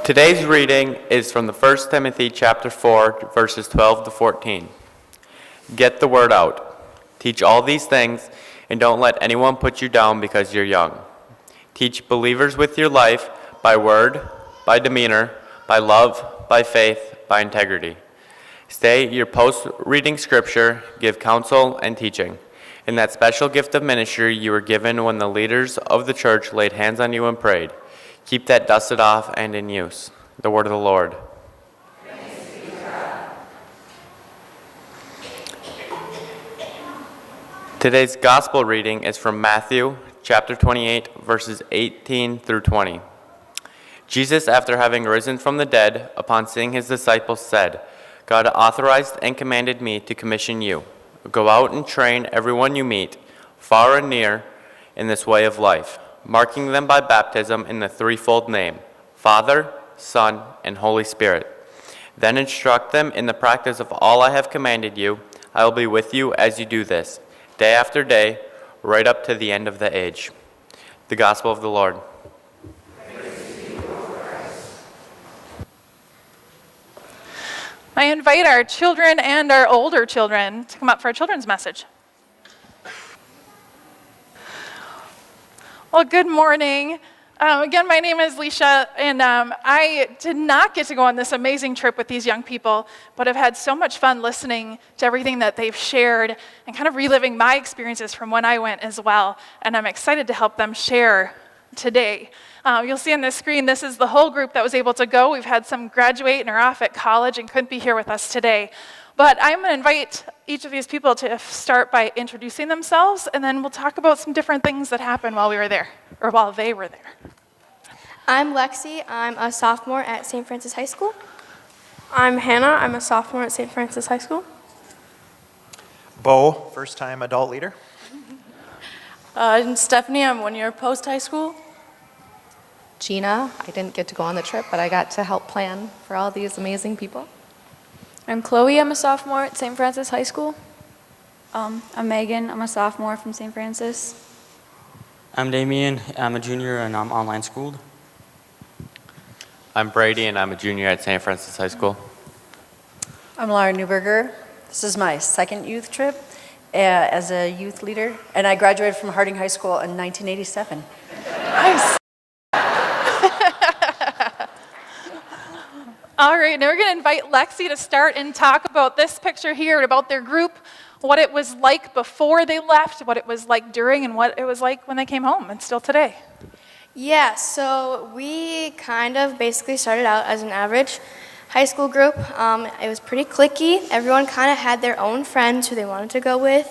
Today's reading is from the 1 Timothy chapter 4, verses 12 to 14. Get the word out. Teach all these things, and don't let anyone put you down because you're young. Teach believers with your life by word, by demeanor, by love, by faith, by integrity. Stay your post reading scripture, give counsel and teaching. In that special gift of ministry you were given when the leaders of the church laid hands on you and prayed. Keep that dusted off and in use. The word of the Lord. Thanks be to God. Today's gospel reading is from Matthew chapter 28, verses 18 through 20. Jesus, after having risen from the dead, upon seeing his disciples, said, God authorized and commanded me to commission you. Go out and train everyone you meet, far and near, in this way of life, marking them by baptism in the threefold name, Father, Son, and Holy Spirit. Then instruct them in the practice of all I have commanded you. I will be with you as you do this, day after day, right up to the end of the age. The Gospel of the Lord. I invite our children and our older children to come up for a children's message. Well, good morning. Again, my name is Leisha, and I did not get to go on this amazing trip with these young people, but I've had so much fun listening to everything that they've shared and kind of reliving my experiences from when I went as well, and I'm excited to help them share today. You'll see on the screen, this is the whole group that was able to go. We've had some graduate and are off at college and couldn't be here with us today. But I'm going to invite each of these people to start by introducing themselves, and then we'll talk about some different things that happened while we were there, or while they were there. I'm Lexi. I'm a sophomore at St. Francis High School. I'm Hannah. I'm a sophomore at St. Francis High School. Bo, first-time adult leader. I'm Stephanie. I'm 1 year post-high school. Gina. I didn't get to go on the trip, but I got to help plan for all these amazing people. I'm Chloe. I'm a sophomore at St. Francis High School. I'm Megan. I'm a sophomore from St. Francis. I'm Damien. I'm a junior and I'm online schooled. I'm Brady, and I'm a junior at St. Francis High School. I'm Laura Newberger. This is my second youth trip as a youth leader, and I graduated from Harding High School in 1987. Nice. All right, now we're going to invite Lexi to start and talk about this picture here, about their group, what it was like before they left, what it was like during, and what it was like when they came home, and still today. Yeah, so we kind of basically started out as an average high school group. It was pretty cliquey. Everyone kind of had their own friends who they wanted to go with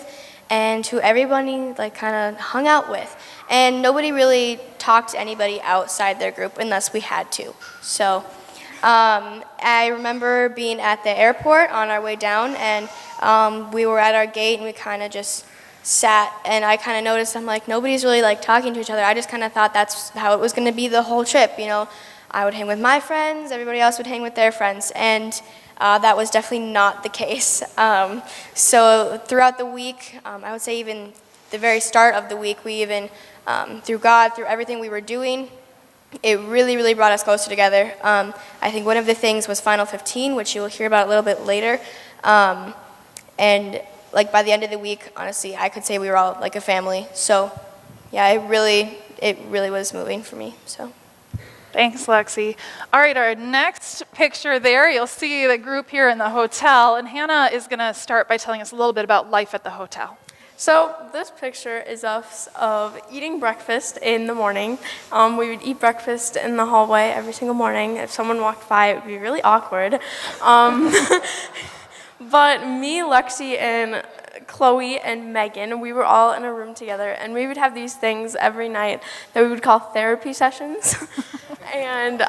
and who everybody kind of hung out with. And nobody really talked to anybody outside their group unless we had to. So I remember being at the airport on our way down, and we were at our gate, and we kind of just sat, and I kind of noticed, I'm like, nobody's really talking to each other. I just kind of thought that's how it was going to be the whole trip, you know. I would hang with my friends, everybody else would hang with their friends, and that was definitely not the case. So throughout the week, I would say even the very start of the week, we even, through God, through everything we were doing, it really, really brought us closer together. I think one of the things was Final 15, which you will hear about a little bit later. And by the end of the week, honestly, I could say we were all like a family. So, yeah, it really was moving for me. So, thanks, Lexi. All right, our next picture there, you'll see the group here in the hotel, and Hannah is going to start by telling us a little bit about life at the hotel. So this picture is us of eating breakfast in the morning. We would eat breakfast in the hallway every single morning. If someone walked by, it would be really awkward. But me, Lexi, and Chloe and Megan, we were all in a room together, and we would have these things every night that we would call therapy sessions. And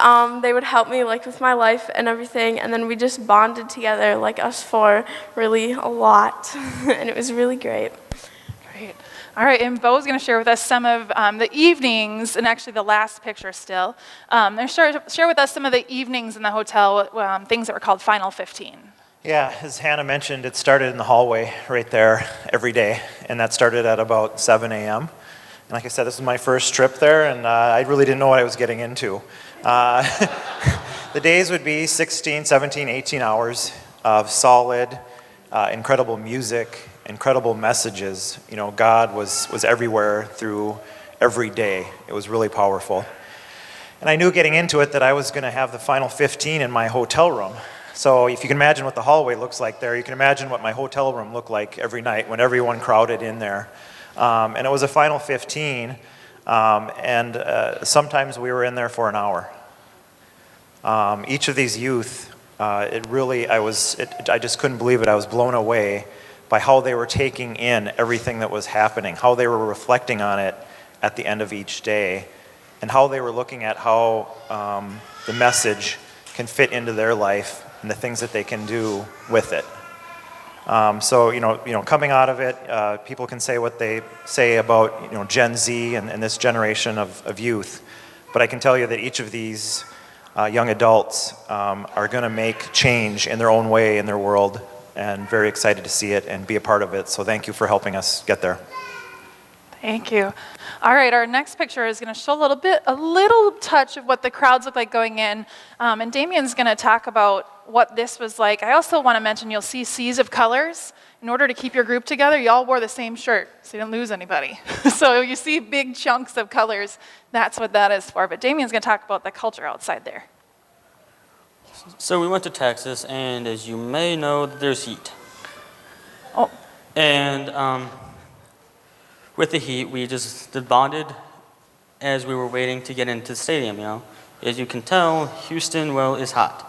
they would help me with my life and everything, and then we just bonded together, us four, really a lot. And it was really great. Great. All right, and Bo's going to share with us some of the evenings, and actually the last picture still. Share with us some of the evenings in the hotel, things that were called Final 15. Yeah, as Hannah mentioned, it started in the hallway right there every day, and that started at about 7 a.m. And like I said, this was my first trip there, and I really didn't know what I was getting into. The days would be 16, 17, 18 hours of solid, incredible music, incredible messages. You know, God was everywhere through every day. It was really powerful. And I knew getting into it that I was going to have the final 15 in my hotel room. So if you can imagine what the hallway looks like there, you can imagine what my hotel room looked like every night when everyone crowded in there. And it was a final 15, and sometimes we were in there for an hour. Each of these youth, I just couldn't believe it. I was blown away by how they were taking in everything that was happening, how they were reflecting on it at the end of each day, and how they were looking at how the message can fit into their life and the things that they can do with it. So coming out of it, people can say what they say about Gen Z and this generation of youth, but I can tell you that each of these young adults are going to make change in their own way in their world, and very excited to see it and be a part of it. So thank you for helping us get there. Thank you. All right, our next picture is going to show a little touch of what the crowds look like going in. And Damien's going to talk about what this was like. I also want to mention you'll see seas of colors. In order to keep your group together, you all wore the same shirt, so you didn't lose anybody. So you see big chunks of colors. That's what that is for. But Damien's going to talk about the culture outside there. So we went to Texas, and as you may know, there's heat. Oh. And with the heat, we just bonded as we were waiting to get into the stadium, As you can tell, Houston, is hot.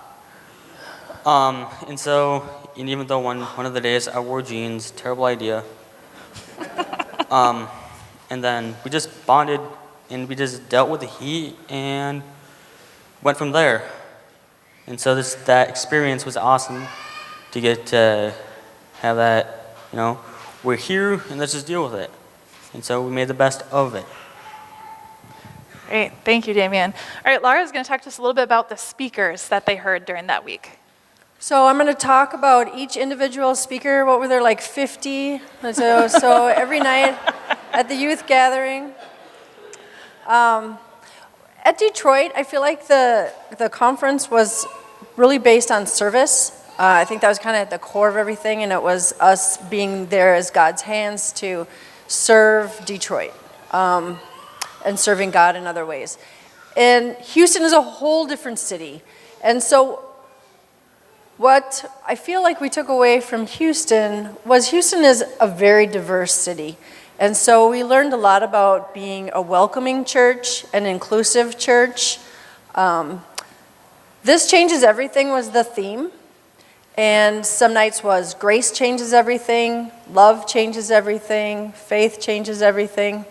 And even though one of the days I wore jeans, terrible idea. And then we just bonded, and we just dealt with the heat and went from there. And so that experience was awesome to get to have that, we're here and let's just deal with it. And so we made the best of it. Great. Thank you, Damien. All right, Laura's going to talk to us a little bit about the speakers that they heard during that week. So I'm going to talk about each individual speaker. What were there, like 50? So every night at the youth gathering. At Detroit, I feel like the conference was really based on service. I think that was kind of at the core of everything, and it was us being there as God's hands to serve Detroit and serving God in other ways. And Houston is a whole different city. And so what I feel like we took away from Houston was Houston is a very diverse city. And so we learned a lot about being a welcoming church, an inclusive church. This changes everything was the theme. And some nights was grace changes everything, love changes everything, faith changes everything.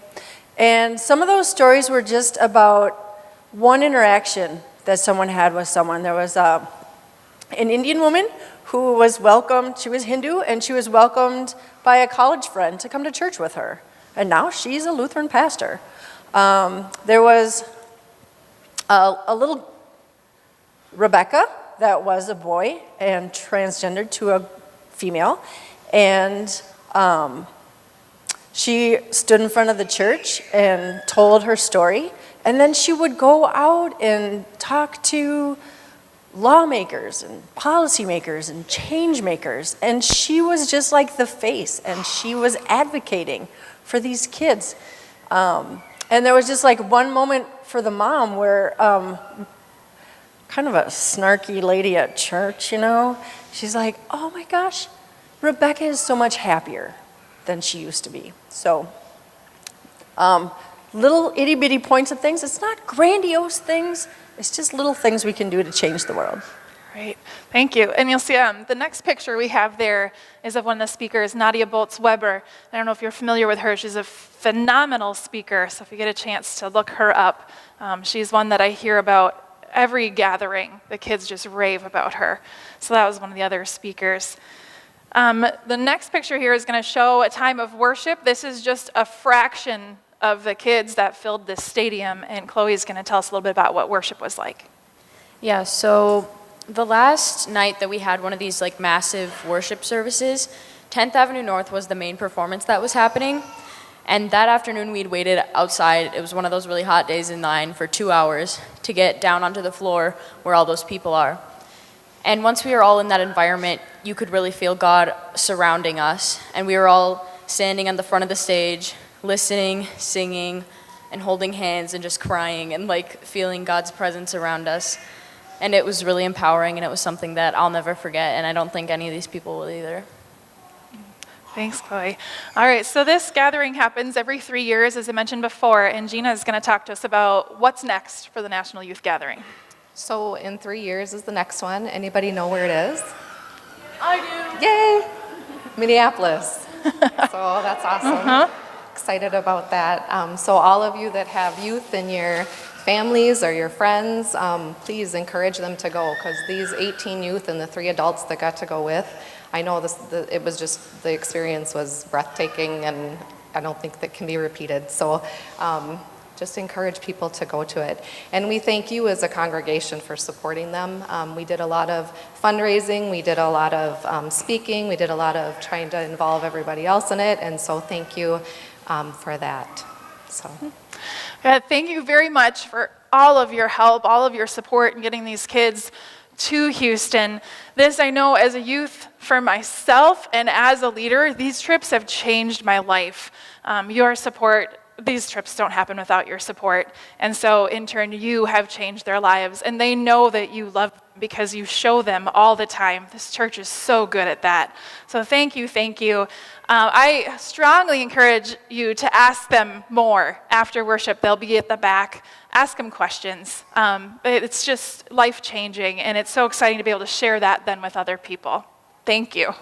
And some of those stories were just about one interaction that someone had with someone. There was an Indian woman who was welcomed. She was Hindu, and she was welcomed by a college friend to come to church with her. And now she's a Lutheran pastor. There was a little Rebecca that was a boy and transgendered to a female. And she stood in front of the church and told her story. And then she would go out and talk to lawmakers and policymakers and change makers. And she was just like the face, and she was advocating for these kids. And there was just like one moment for the mom where kind of a snarky lady at church, she's like, oh my gosh, Rebecca is so much happier than she used to be. So little itty bitty points of things. It's not grandiose things. It's just little things we can do to change the world. Great, thank you. And you'll see the next picture we have there is of one of the speakers, Nadia Boltz-Weber. I don't know if you're familiar with her. She's a phenomenal speaker, so if you get a chance to look her up, she's one that I hear about every gathering. The kids just rave about her. So that was one of the other speakers. The next picture here is going to show a time of worship. This is just a fraction of the kids that filled this stadium, and Chloe's going to tell us a little bit about what worship was like. Yeah, so the last night that we had one of these massive worship services, 10th Avenue North was the main performance that was happening. And that afternoon, we'd waited outside. It was one of those really hot days in line for 2 hours to get down onto the floor where all those people are. And once we were all in that environment, you could really feel God surrounding us. And we were all standing on the front of the stage, listening, singing, and holding hands and just crying and like feeling God's presence around us. And it was really empowering, and it was something that I'll never forget, and I don't think any of these people will either. Thanks, Chloe. All right, so this gathering happens every 3 years, as I mentioned before, and Gina is going to talk to us about what's next for the National Youth Gathering. So in 3 years is the next one. Anybody know where it is? I do. Yay! Minneapolis. So that's awesome. Excited about that. So all of you that have youth in your families or your friends, please encourage them to go, because these 18 youth and the 3 adults that got to go with, I know it was just, the experience was breathtaking, and I don't think that can be repeated. So just encourage people to go to it. And we thank you as a congregation for supporting them. We did a lot of fundraising, we did a lot of speaking, we did a lot of trying to involve everybody else in it, and so thank you for that. So. Thank you very much for all of your help, all of your support in getting these kids to Houston. This, I know, as a youth, for myself and as a leader, these trips have changed my life. Your support, these trips don't happen without your support. And so, in turn, you have changed their lives. And they know that you love them because you show them all the time. This church is so good at that. So thank you, thank you. I strongly encourage you to ask them more after worship. They'll be at the back. Ask them questions. It's just life-changing, and it's so exciting to be able to share that then with other people. Thank you.